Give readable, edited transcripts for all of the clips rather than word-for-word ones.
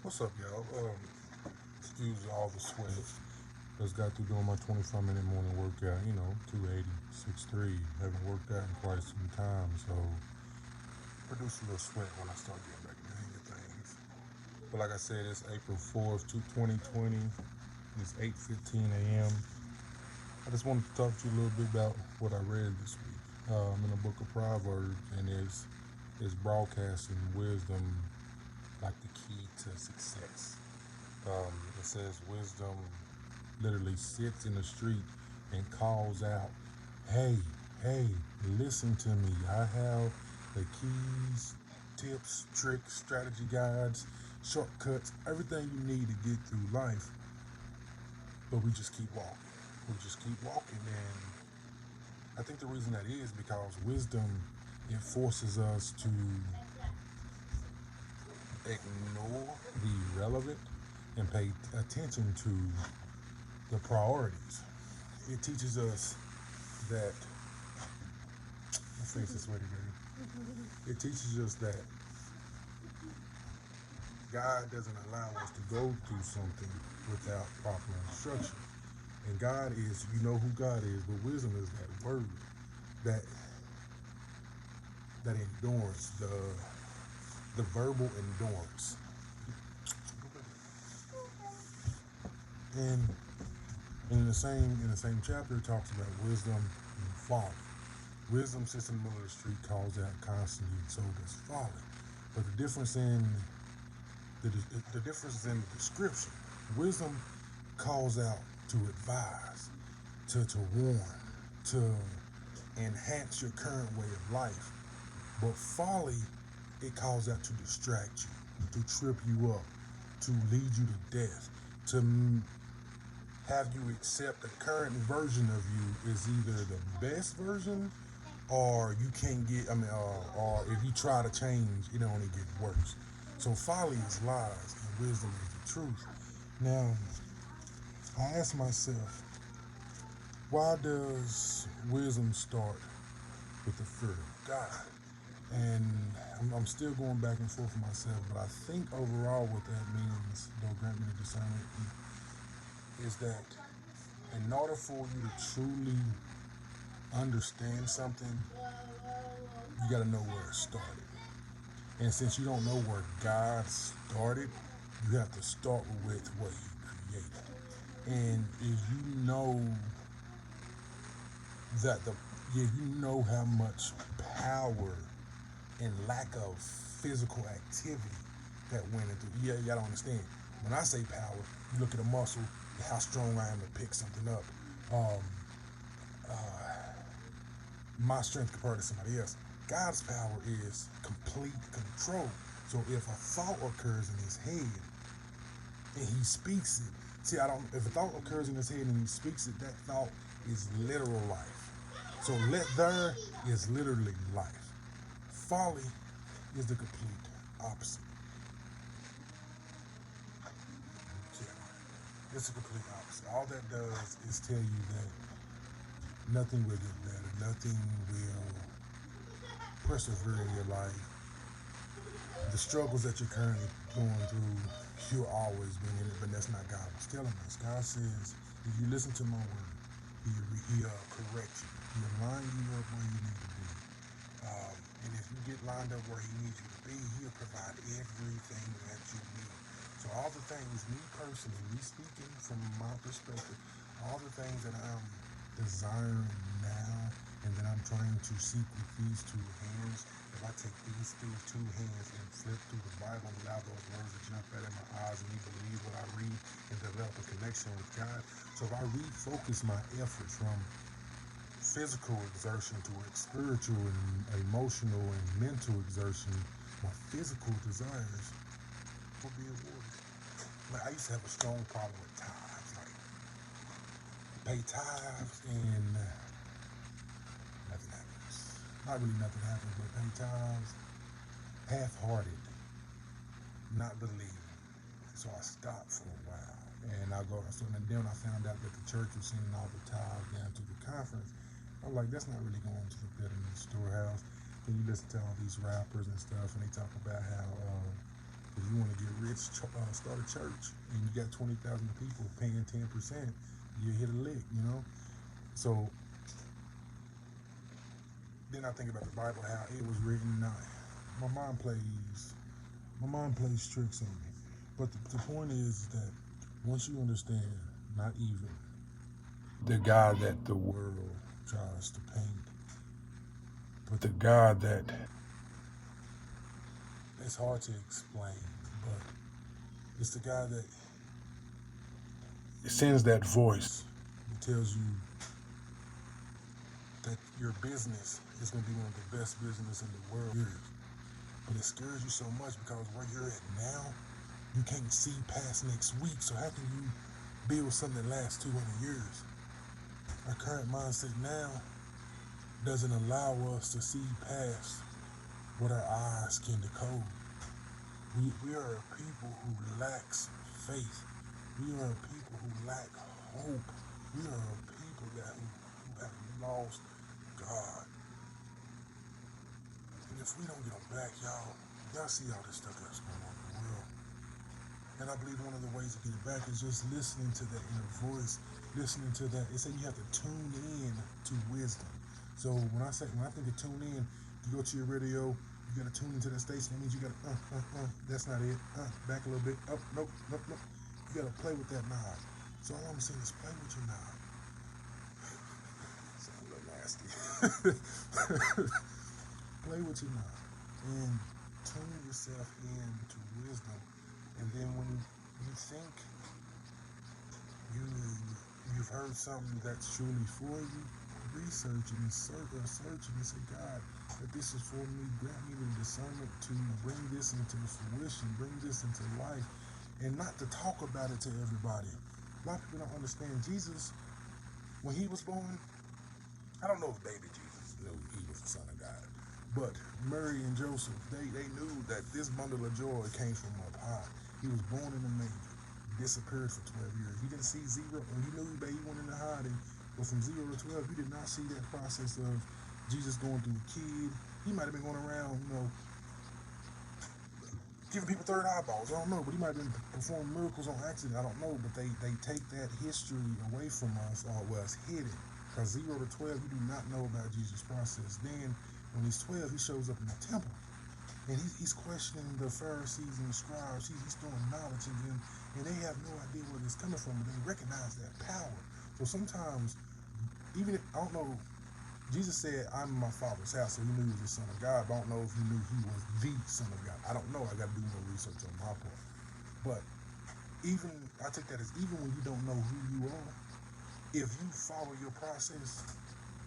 What's up, y'all? Excuse all the sweat. Just got through doing my 25-minute morning workout. 280, 6'3". Haven't worked out in quite some time, so produce a little sweat when I start getting back in the hang of things. But like I said, it's April 4th, 2020. It's 8:15 a.m. I just wanted to talk to you a little bit about what I read this week. In the book of Proverbs, and is broadcasting wisdom like the key to success. It says wisdom literally sits in the street and calls out, "Hey, hey, listen to me. I have the keys, tips, tricks, strategy guides, shortcuts, everything you need to get through life." But we just keep walking. We just keep walking. And I think the reason that is because wisdom, it forces us to ignore the irrelevant and pay attention to the priorities. It teaches us that my face is sweaty, baby. It teaches us that God doesn't allow us to go through something without proper instruction. And God is, you know who God is, but wisdom is that word, that that endurance, the verbal endurance. And in the same chapter, it talks about wisdom and folly. Wisdom sits in the middle of the street, calls out constantly, and so does folly. But the difference is in the description. Wisdom calls out to advise, to warn, to enhance your current way of life. But folly, it calls out to distract you, to trip you up, to lead you to death, to have you accept the current version of you is either the best version or you can't get, or if you try to change, it only get worse. So folly is lies and wisdom is the truth. Now, I ask myself, why does wisdom start with the fear of God? And I'm still going back and forth with myself, but I think overall what that means, though grant me the discernment, is that in order for you to truly understand something, you got to know where it started. And since you don't know where God started, you have to start with what He created. And if you know that you know how much power and lack of physical activity that went into. Yeah, y'all don't understand. When I say power, you look at a muscle, how strong I am to pick something up. Um, my strength compared to somebody else. God's power is complete control. So if a thought occurs in his head and he speaks it, see, I don't. If a thought occurs in his head and he speaks it, that thought is literal life. So let there is literally life. Folly is the complete opposite. Yeah, it's the complete opposite. All that does is tell you that nothing will get better. Nothing will persevere in your life. The struggles that you're currently going through, you'll always be in it, but that's not God was telling us. God says, if you listen to my word, He corrects you. He align you up where you need to be. And if you get lined up where He needs you to be, He'll provide everything that you need. So all the things, me personally, me speaking from my perspective, all the things that I'm desiring now and that I'm trying to seek with these two hands, if I take these two hands and flip through the Bible and allow those words to jump out in my eyes and me believe what I read and develop a connection with God. So if I refocus my efforts from physical exertion to spiritual and emotional and mental exertion, my physical desires will be awarded. Like I used to have a strong problem with tithes. Like pay tithes and nothing happens. Not really nothing happens, but pay tithes half-hearted, not believing. So I stopped for a while, and I go. So then I found out that the church was sending all the tithes down to the conference. I'm like, that's not really going to the betterment storehouse. Then you listen to all these rappers and stuff, and they talk about how if you want to get rid start a church and you got 20,000 people paying 10%, you hit a lick, you know. So then I think about the Bible, how it was written. My mom plays tricks on me, but the point is that once you understand, not even the God that the world tries to paint, but the God that it's hard to explain, but it's the God that sends that voice that tells you that your business is going to be one of the best business in the world. But it scares you so much because where you're at now, you can't see past next week. So how can you build something that lasts 200 years? Our current mindset now doesn't allow us to see past what our eyes can decode. We are a people who lacks faith. We are a people who lack hope. We are a people who have lost God. And if we don't get them back, y'all see all this stuff that's going on in the world. And I believe one of the ways to get it back is just listening to that inner voice, listening to that. They say you have to tune in to wisdom. So when I think of tune in, you go to your radio, you got to tune into that station. That means you got to, that's not it. Back a little bit. Up, nope. You got to play with that knob. So all I'm saying is play with your knob. Sound a little nasty. Play with your knob and tune yourself in to wisdom. And then when you think you've heard something that's truly for you, research and search and say, God, if this is for me, grant me the discernment to bring this into fruition, bring this into life, and not to talk about it to everybody. A lot of people don't understand. Jesus, when he was born, I don't know if baby Jesus knew he was the Son of God, but Mary and Joseph, they knew that this bundle of joy came from up high. He was born in a manger, disappeared for 12 years. He didn't see zero, and he knew that he went into hiding. But from 0 to 12, you did not see that process of Jesus going through a kid. He might have been going around, giving people third eyeballs. I don't know, but he might have been performing miracles on accident. I don't know, but they take that history away from us, or well, it's hidden. Because 0 to 12, you do not know about Jesus' process. Then, when he's 12, he shows up in the temple. And he's questioning the Pharisees and the scribes. He's throwing knowledge in them, and they have no idea where it's coming from, but they recognize that power. So sometimes, even if, I don't know, Jesus said, I'm in my Father's house, so he knew he was the Son of God, but I don't know if he knew he was the Son of God. I don't know. I got to do more research on my part. But I take that as even when you don't know who you are, if you follow your process,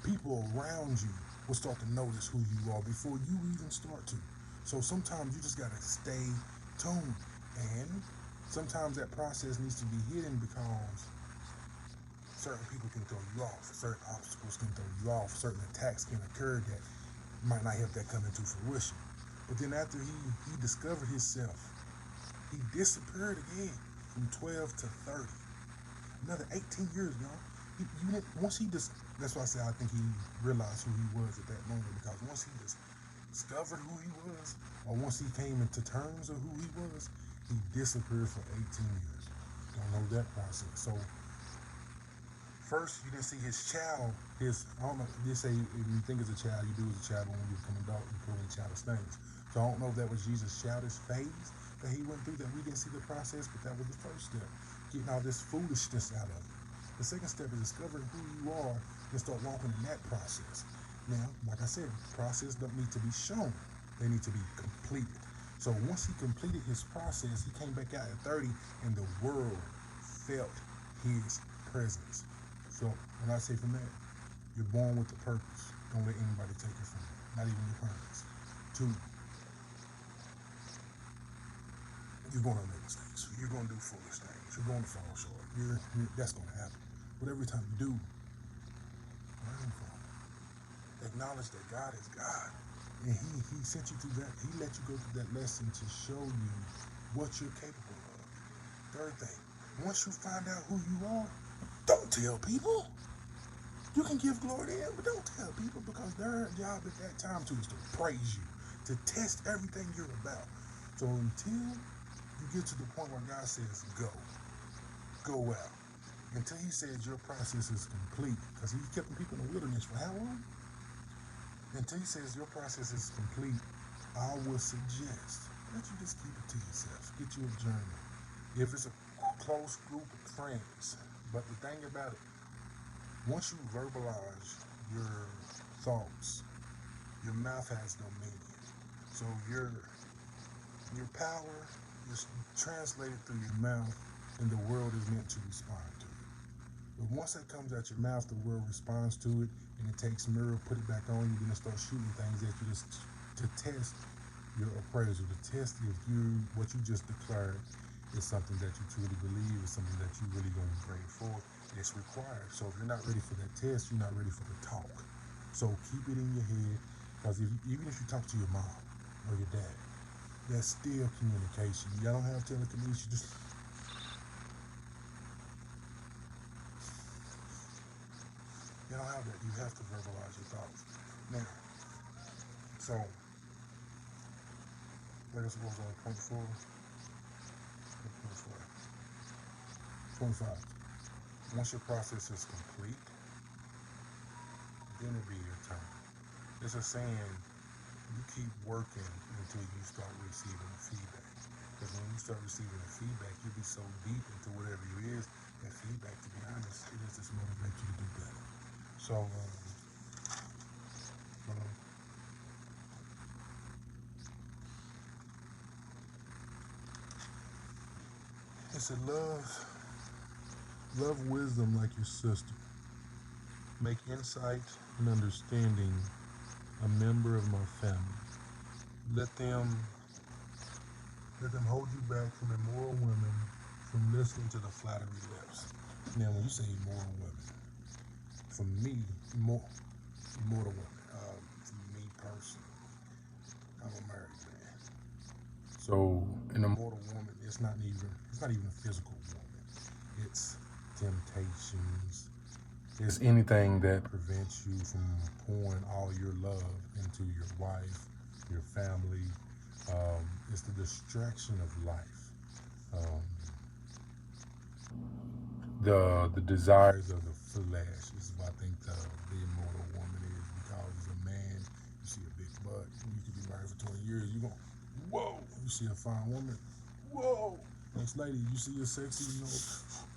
people around you will start to notice who you are before you even start to. So sometimes you just got to stay tuned. And sometimes that process needs to be hidden because certain people can throw you off, certain obstacles can throw you off, certain attacks can occur that might not help that come into fruition. But then after he discovered himself, he disappeared again from 12 to 30. Another 18 years, y'all. That's why I say I think he realized who he was at that moment, because once he discovered who he was, or once he came into terms of who he was, he disappeared for 18 years. Don't know that process. So first, you didn't see his child. I don't know. They say if you think as a child, you do as a child, but when you become an adult, you put in childish things. So I don't know if that was Jesus' childish phase that he went through that we didn't see the process, but that was the first step, getting all this foolishness out of it. The second step is discovering who you are and start walking in that process. Now, like I said, process don't need to be shown; they need to be completed. So once he completed his process, he came back out at 30, and the world felt his presence. So when I say from that, you're born with a purpose. Don't let anybody take it from you, not even your parents. 2, you're going to make mistakes. You're going to do foolish things. You're going to fall short. That's going to happen. But every time you do, learn from it. Acknowledge that God is God. And he sent you through that. He let you go through that lesson to show you what you're capable of. Third thing, once you find out who you are, don't tell people. You can give glory to him, but don't tell people, because their job at that time too is to praise you, to test everything you're about. So until you get to the point where God says, go out. Until he says your process is complete, because he kept the people in the wilderness for how long? Until he says your process is complete, I would suggest that you just keep it to yourself. Get you a journal. If it's a close group of friends, but the thing about it, once you verbalize your thoughts, your mouth has no meaning. So your power is translated through your mouth, and the world is meant to respond to it. But once that comes out your mouth, the world responds to it, and it takes mirror, put it back on you, then it starts shooting things at you to test your appraisal, to test if what you just declared is something that you truly believe, is something that you really going to bring forth. It's required. So if you're not ready for that test, you're not ready for the talk. So keep it in your head, because even if you talk to your mom or your dad, that's still communication. Y'all don't have telekinesis. You don't have that. You have to verbalize your thoughts. Now, so, what else goes on? Point 4? Point 5. Once your process is complete, then it'll be your time. There's a saying, you keep working until you start receiving the feedback. Because when you start receiving the feedback, you'll be so deep into whatever you is, that feedback, to be honest, it just motivates you to do better. So, it's a love wisdom like your sister. Make insight and understanding a member of my family. Let them hold you back from immoral women, from listening to the flattery lips. Now, when you say immoral women, for me, immoral women, for me personally, I'm a married man. So an immortal woman, it's not even a physical woman. It's temptations. It's anything that prevents you from pouring all your love into your wife, your family. It's the distraction of life. The desires of the flesh is what I think the immortal woman is, because as a man, you see a big butt, you could be married for 20 years, you go, whoa, you see a fine woman, whoa. Next lady, you see a sexy,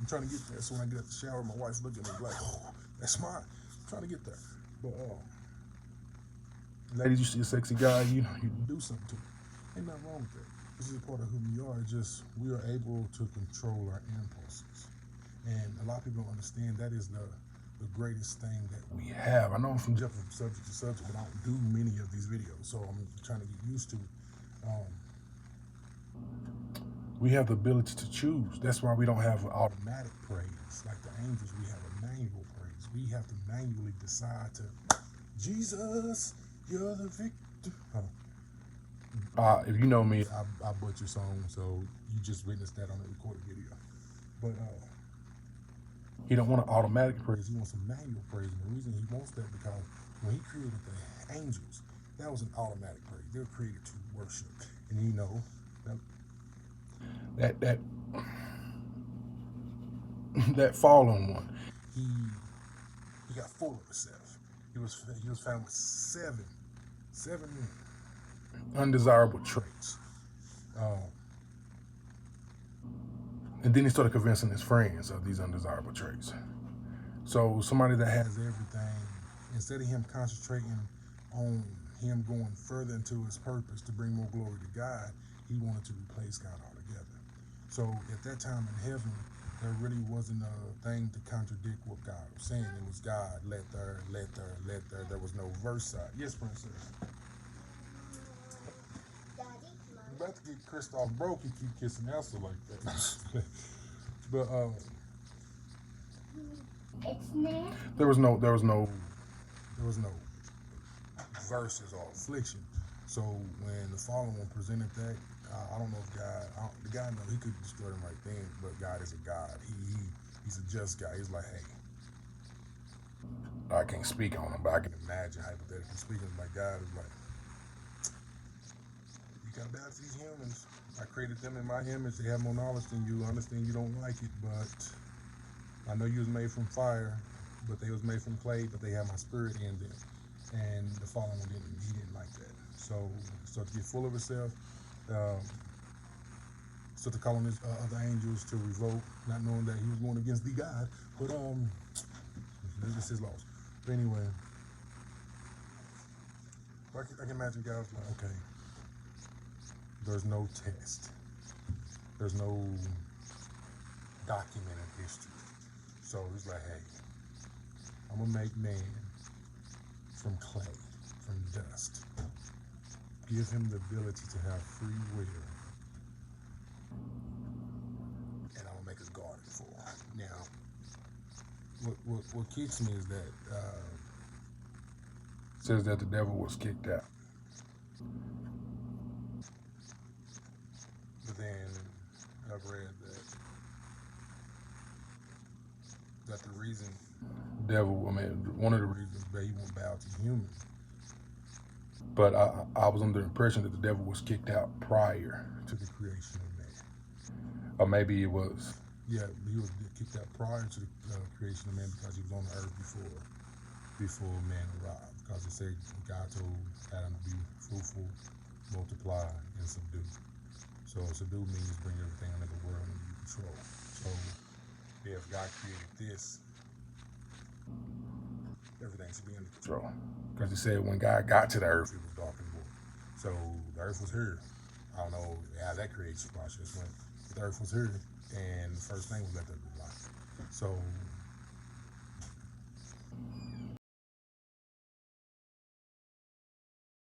I'm trying to get there, so when I get out the shower, my wife's looking at me like, oh, that's mine, I'm trying to get there. But ladies, you see a sexy guy, you do something to him. Ain't nothing wrong with that. This is a part of who we are. Just we are able to control our impulses. And a lot of people don't understand that is the greatest thing that we have. I know I'm from jumping from subject to subject, but I don't do many of these videos, so I'm trying to get used to it. We have the ability to choose. That's why we don't have automatic praise. Like the angels, we have a manual praise. We have to manually decide to, Jesus, you're the victor. If you know me, I butcher songs, so you just witnessed that on the recorded video. But he don't want an automatic praise. He wants a manual praise. And the reason he wants that, because when he created the angels, that was an automatic praise. They were created to worship. And you know, that fallen one, he got full of himself. He was found with seven undesirable traits. And then he started convincing his friends of these undesirable traits. So somebody that has everything, instead of him concentrating on him going further into his purpose to bring more glory to God, he wanted to replace God altogether. So at that time in heaven, there really wasn't a thing to contradict what God was saying. It was God, let there. There was no verse side. Yes, princess. I'm about to get Kristoff broke. He keep kissing Elsa like that. But there was no verses or affliction. So when the fallen one presented that, I don't know if the guy know he could destroy them right then, but God is a God. He's a just guy. He's like, hey, I can't speak on him, but I can imagine hypothetically speaking. My God is like, you gotta bow to these humans. I created them in my image. They have more knowledge than you. I understand you don't like it, but I know you was made from fire, but they was made from clay, but they have my spirit in them. And the fallen one he didn't like that. So to get full of itself, so to call on his other angels to revolt, not knowing that he was going against the God. But this is his loss. But anyway, I can imagine guys like, okay, there's no test, there's no documented history. So he's like, hey, I'm gonna make man from clay, from dust. Give him the ability to have free will. And I'm gonna make his garden for him. Now, what kicks me is that says that the devil was kicked out. But then I've read that the reason one of the reasons that he won't bow to humans. But I was under the impression that the devil was kicked out prior to the creation of man. Or maybe it was, he was kicked out prior to the creation of man because he was on the earth before man arrived. Because it said God told Adam to be fruitful, multiply, and subdue. So subdue means bring everything under the world under your control. So if God created this, everything should be under control. Because he said when God got to the earth, it was dark and void. So the earth was here. I don't know how that creation process went. But the earth was here, and the first thing was let there be light. So